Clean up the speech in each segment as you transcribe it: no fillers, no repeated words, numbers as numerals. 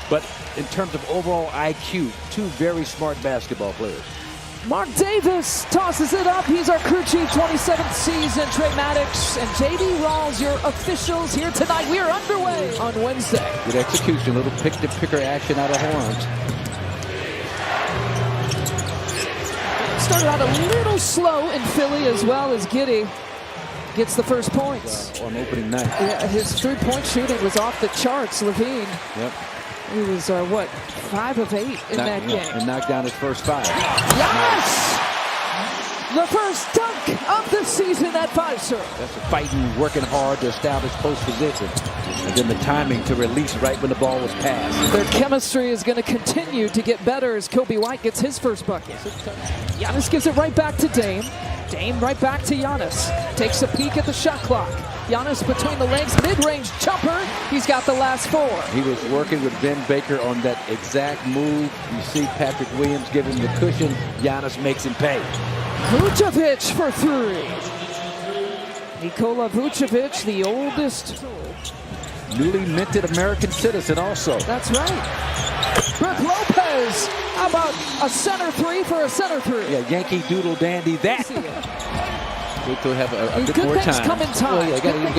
but in terms of overall IQ, two very smart basketball players. Mark Davis tosses it up. He's our crew chief, 27th season. Trey Maddox and J.D. Rawls, your officials here tonight. We are underway on Wednesday. Good execution, a little pick-to-picker action out of Horns. Started out a little slow in Philly as well as Giddey gets the first points. On opening night. Yeah, his three-point shooting was off the charts. Levine. Yep. He was, 5 of 8 in that game. And knocked down his first 5. Yes! The first dunk of the season at Pfizer. That's a fighting, working hard to establish post position. And then the timing to release right when the ball was passed. Their chemistry is going to continue to get better as Kobe White gets his first bucket. Giannis gives it right back to Dame. Dame right back to Giannis. Takes a peek at the shot clock. Giannis between the legs, mid-range jumper. He's got the last 4. He was working with Ben Baker on that exact move. You see Patrick Williams give him the cushion. Giannis makes him pay. Vucevic for 3. Nikola Vucevic, the oldest. Newly minted American citizen also. That's right. Brook Lopez. How about a center 3 for a center 3? Yeah, Yankee Doodle Dandy that. Wait till we have a bit more time. Come in time. Oh, yeah, you need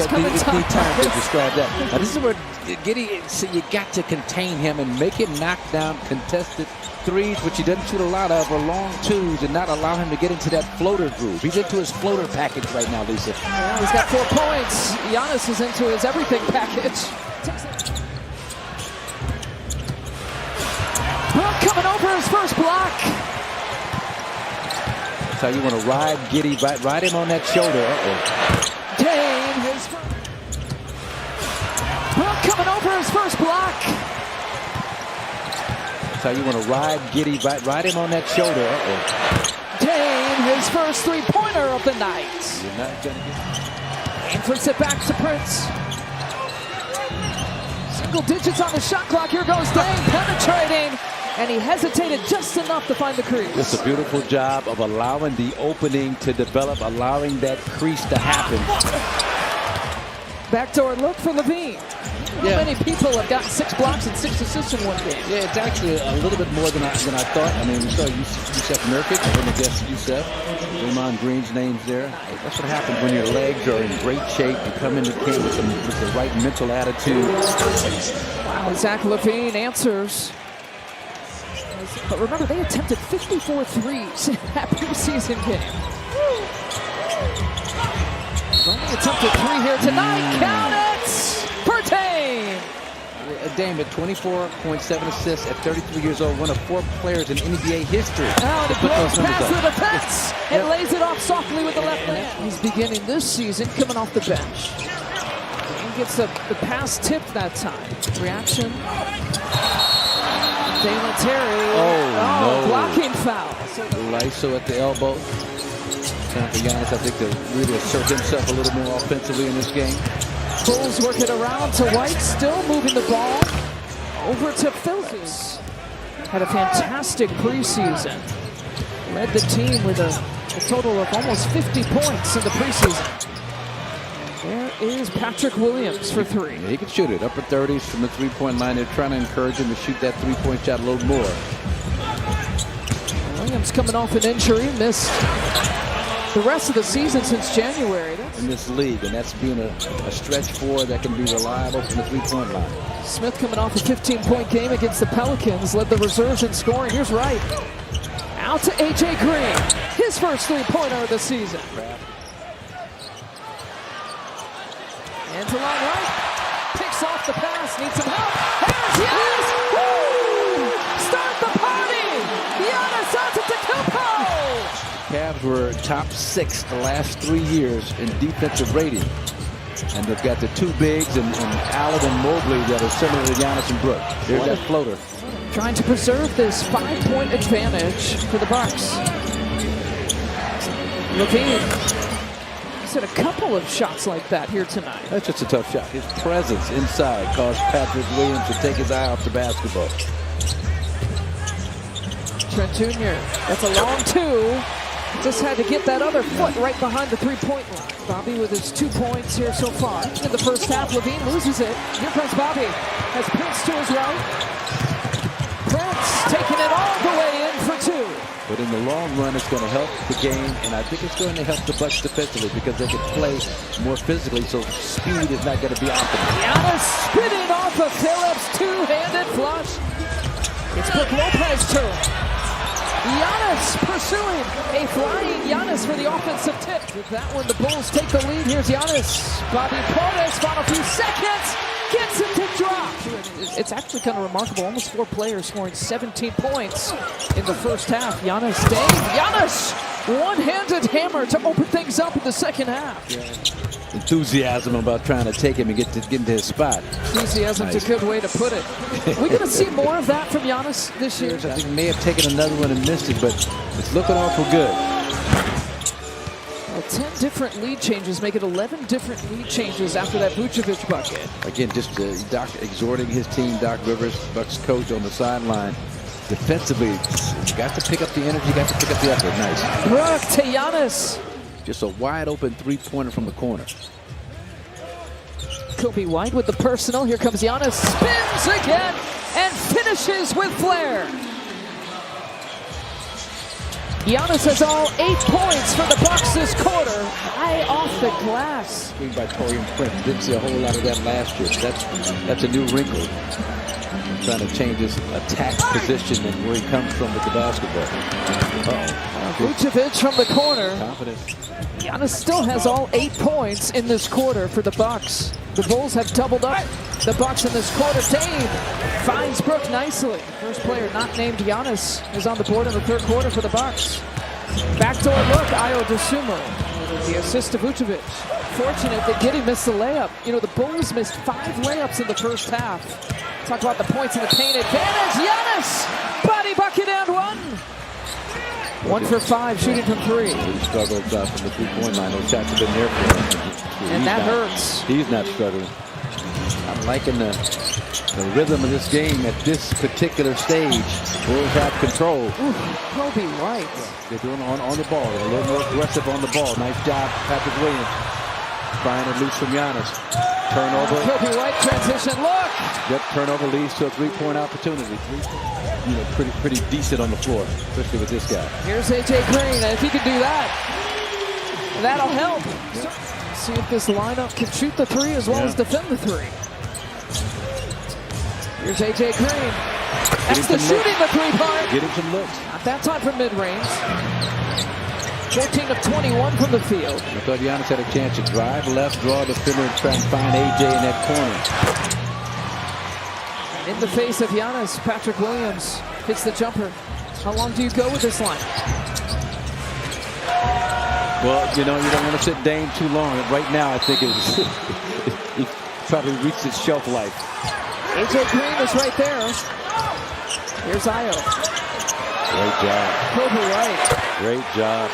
time to describe that. Now, this is where Giddey, so you got to contain him and make him knock down contested threes, which he doesn't shoot a lot of, or long twos, and not allow him to get into that floater groove. He's into his floater package right now, Lisa. Yeah, he's got 4 points. Giannis is into his everything package. Brook coming over his first block. That's how you want to ride Giddey, ride him on that shoulder. Dame, his first. Brook coming over his first block. That's how you want to ride Giddey, ride him on that shoulder. Dame, his first 3-pointer of the night. You're not going to get. Dame flips it back to Prince. Single digits on the shot clock. Here goes Dame penetrating. And he hesitated just enough to find the crease. It's a beautiful job of allowing the opening to develop, allowing that crease to happen. Backdoor look for Levine. Yeah. Many people have gotten 6 blocks and 6 assists in one game. Yeah, it's actually a little bit more than I thought. I mean, we saw Yusef Nurkic, I'm going to guess Yusef. Draymond Green's name's there. That's what happens when your legs are in great shape. You come into camp with the right mental attitude. Wow, Zach LaVine answers. But remember, they attempted 54 threes in that preseason game. Only attempted 3 here tonight. Count it for Dame. Dame at 24.7 assists at 33 years old, one of 4 players in NBA history. Now he blows past the defense and lays it off softly with the left hand. He's beginning this season coming off the bench. He gets the pass tipped that time. Reaction. Dalen Terry. Oh, no. Blocking foul. Lyso at the elbow. Time for Giannis, I think, to really assert himself a little more offensively in this game. Bulls work it around to White, still moving the ball over to Phillips. Had a fantastic preseason. Led the team with a total of almost 50 points in the preseason. There is Patrick Williams for 3. Yeah, he can shoot it. Upper 30s from the 3-point line. They're trying to encourage him to shoot that 3-point shot a little more. Williams coming off an injury, missed the rest of the season since January. In this league, and that's being a stretch 4 that can be reliable from the 3-point line. Smith coming off a 15-point game against the Pelicans, led the reserves in scoring. Here's Wright. Out to A.J. Green, his first 3-pointer of the season. And to line right, picks off the pass, needs some help. Here's Giannis! Woo! Start the party! Giannis Antetokounmpo! Cavs were top 6 the last 3 years in defensive rating. And they've got the 2 bigs and Allen and Mobley that are similar to Giannis and Brook. There's that floater. Trying to preserve this 5-point advantage for the Bucks. Levine. He's had a couple of shots like that here tonight. That's just a tough shot. His presence inside caused Patrick Williams to take his eye off the basketball. Trent Jr. That's a long 2. Just had to get that other foot right behind the 3-point line. Bobby with his 2 points here so far. In the first half, Levine loses it. Here comes Bobby. Has Prince to his right. But in the long run, it's going to help the game, and I think it's going to help the Bucks defensively because they can play more physically, so speed is not going to be optimal. Giannis spinning off of Phillips, two-handed flush. It's Brook Lopez's turn. Giannis pursuing a flying Giannis for the offensive tip. With that one, the Bulls take the lead. Here's Giannis. Bobby Portis, final few seconds, gets him to drop. It's actually kind of remarkable. Almost 4 players scoring 17 points in the first half. Giannis staying. Giannis, one-handed hammer to open things up in the second half. Yeah. Enthusiasm about trying to take him and get into his spot. Enthusiasm's a good way to put it. We're going to see more of that from Giannis this year. I think he may have taken another one and missed it, but it's looking awful good. Well, 10 different lead changes make it 11 different lead changes after that Vucevic bucket. Again, just Doc exhorting his team, Doc Rivers, Bucks coach on the sideline. Defensively, you got to pick up the energy, you got to pick up the effort. Nice. Brook to Giannis. Just a wide open three-pointer from the corner. Kobe White with the personal. Here comes Giannis. Spins again and finishes with flair. Giannis has all 8 points for the Bucks this quarter. High off the glass. Screen by Torian Prince. Didn't see a whole lot of that last year. That's a new wrinkle. Trying to change his attack position and where he comes from with the basketball. Vucevic from the corner. Confidence. Giannis still has all 8 points in this quarter for the Bucks. The Bulls have doubled up the Bucks in this quarter. Dame finds Brook nicely. First player not named Giannis is on the board in the third quarter for the Bucks. Backdoor look, Ayo Dosunmu. The assist to Vucevic. Fortunate that Giddey missed the layup. You know, the Bulls missed 5 layups in the first half. Talk about the points in the paint advantage. Giannis, body bucket and one. 1 for 5 shooting from 3. He struggled from the three-point line. Those shots have been there for him. And that hurts. He's not struggling. I'm liking the rhythm of this game at this particular stage. Bulls have control. Ooh, Kobe White. They're doing on the ball. They're a little more aggressive on the ball. Nice job, Patrick Williams. Trying to loose from Giannis. Turnover. Kobe White transition look. That turnover leads to a three-point opportunity. You know, pretty decent on the floor, especially with this guy. Here's AJ Green, and if he can do that, that'll help. See if this lineup can shoot the 3 as well as defend the 3. Here's AJ Green. That's the shooting the 3 part. Get him some looks. Not that time from mid-range. 14 of 21 from the field. I thought Giannis had a chance to drive left, draw the defender, and try and find AJ in that corner. In the face of Giannis, Patrick Williams hits the jumper. How long do you go with this line? Well, you know, you don't want to sit Dame too long. Right now, I think it's probably reached its shelf life. AJ Green is right there. Here's Ayo. Great job. Kobe White. Great job,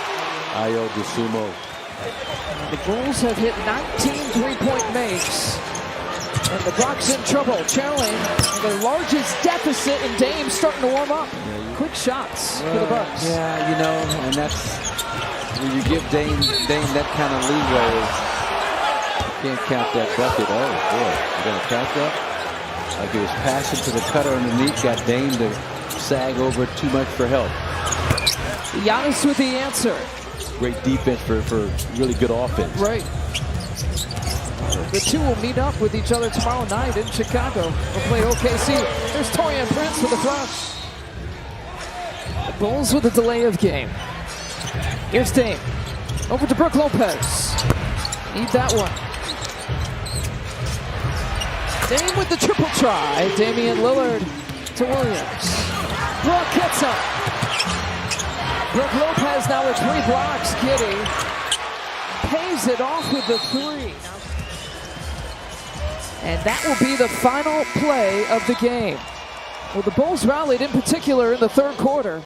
Ayo Dosunmu. The Bulls have hit 19 three-point makes. And the Bucks in trouble, trailing the largest deficit, and Dame starting to warm up. Quick shots for the Bucks. Yeah, you know, and that's when you give Dame that kind of leeway. You can't count that bucket. Oh boy, you're gonna count that? Like he was passing to the cutter underneath, got Dame to sag over too much for help. Giannis with the answer. Great defense for really good offense. Right. The two will meet up with each other tomorrow night in Chicago. They'll play OKC. There's Torian Prince with the flush. The Bulls with a delay of game. Here's Dame. Over to Brook Lopez. Need that one. Dame with the triple try. Damian Lillard to Williams. Brook gets him. Brook Lopez now with 3 blocks. Giddey pays it off with the 3. And that will be the final play of the game. Well, the Bulls rallied in particular in the third quarter.